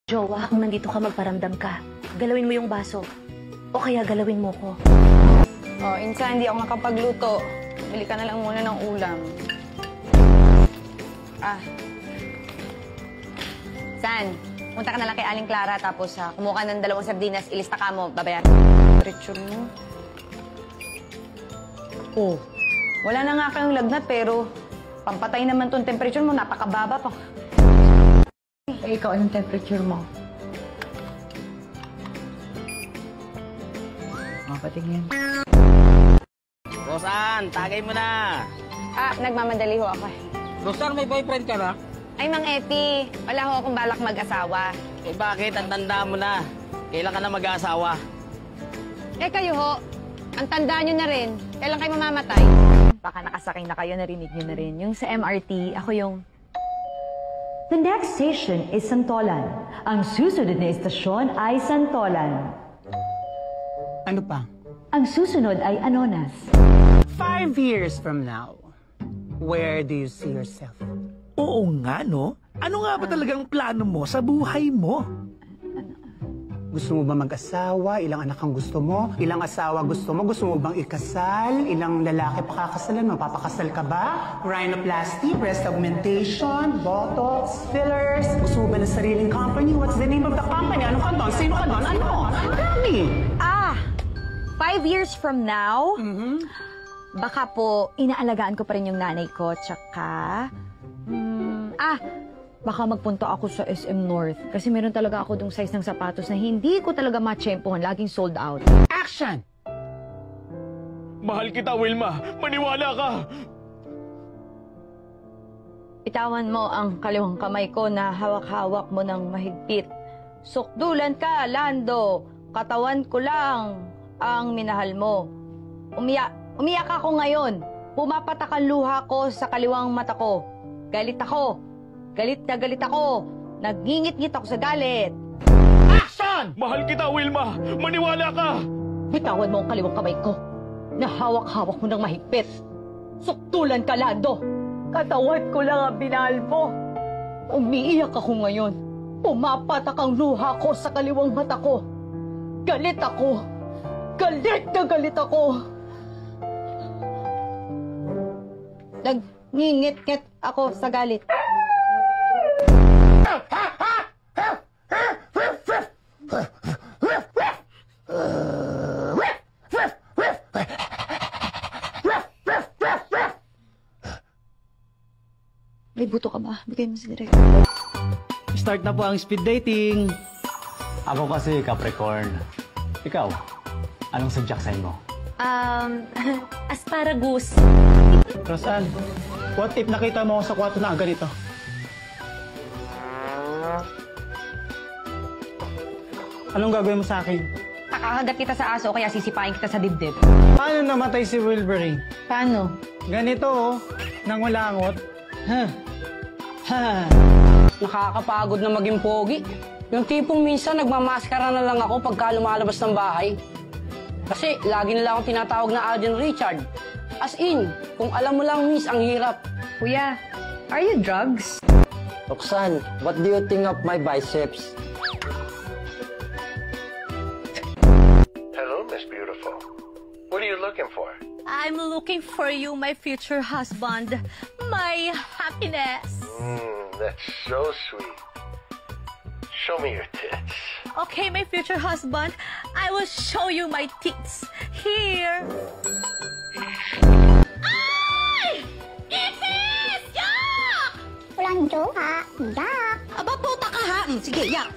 Jowa, kung nandito ka, magparamdam ka. Galawin mo yung baso. O kaya galawin mo ko. Oh, Insan, hindi ako makapagluto. Bili ka na lang muna ng ulam. San, punta ka na lang kay Aling Clara, tapos kumuha ka ng 2 sardinas, ilista ka mo, babayar. Temperature mo. Oh, wala na nga kayong lagnat, pero pampatay naman tong temperature mo, napakababa pa. Eh, ikaw, anong temperature mo? Patingin. Rosan, tagay mo na. Nagmamadali ho ako eh. Rosan, may boyfriend ka na? Ay, Mang Epi, wala ho akong balak mag-asawa. Eh bakit? Ang tanda mo na. Kailan ka na mag-aasawa? Eh kayo ho, ang tanda nyo na rin. Kailan kayo mamamatay? Baka nakasakay na kayo, narinig nyo na rin. Yung sa MRT, ako yung... The next station is Santolan. Ang susunod na estasyon ay Santolan. Ano pa? Ang susunod ay Anonas. 5 years from now, where do you see yourself? Oo nga, no? Ano nga ba talagang plano mo sa buhay mo? Gusto mo ba mag-asawa? Ilang anak ang gusto mo? Ilang asawa gusto mo? Gusto mo bang ikasal? Ilang lalaki pakakasalan mo? Papakasal ka ba? Rhinoplasty, breast augmentation, botox, fillers? Gusto mo ba ng sariling company? What's the name of the company? Ano ka doon? Sino ka doon? Ano? Ang dami! 5 years from now, baka po, inaalagaan ko pa rin yung nanay ko, tsaka... baka magpunta ako sa SM North. Kasi meron talaga ako dong size ng sapatos na hindi ko talaga matsyempohan. Laging sold out. Action! Mahal kita, Wilma. Maniwala ka! Itawan mo ang kaliwang kamay ko na hawak-hawak mo ng mahigpit. Sukdulan ka, Lando. Katawan ko lang ang minahal mo. Umiyak ako ngayon. Pumapatak ang luha ko sa kaliwang mata ko. Galit ako. Galit na galit ako. Nagngingit-ngit ako sa galit. Action! Mahal kita, Wilma. Maniwala ka! Bitawan mo ang kaliwang kamay ko na hawak-hawak mo ng mahigpit. Suktulan ka, Lando. Katawan ko lang ang binahal mo. Umiiyak ako ngayon. Pumapatak ang luha ko sa kaliwang mata ko. Galit ako. Galit na galit ako. Nagngingit-ngit ako sa galit. May buto ka ba? Bigay mo si Direk. Start na po ang speed dating. Ako kasi Capricorn. Ikaw, anong sadyak sign mo? Asparagus. Rosan, what if nakita mo ako sa kwarto na ang ganito? Anong gagawin mo sa akin? Kakagat kita sa aso, kaya sisipain kita sa dibdib. Paano namatay si Wolverine? Paano? Ganito oh, nangulangot. Nakakapagod na maging pogi. Yung tipong minsan nagmamaskara na lang ako pagka lumalabas ng bahay. Kasi lagi nila akong tinatawag na Alden Richard. As in, kung alam mo lang, miss, ang hirap. Kuya, are you drugs? Roxanne, what do you think of my biceps? Hello, Miss Beautiful. What are you looking for? I'm looking for you, my future husband. My happiness. That's so sweet. Show me your tits. Okay, my future husband, I will show you my tits. Here. Ay! Ipis! Yak! Walang joke ha. Yak! Aba, puta ka ha. Sige, yak.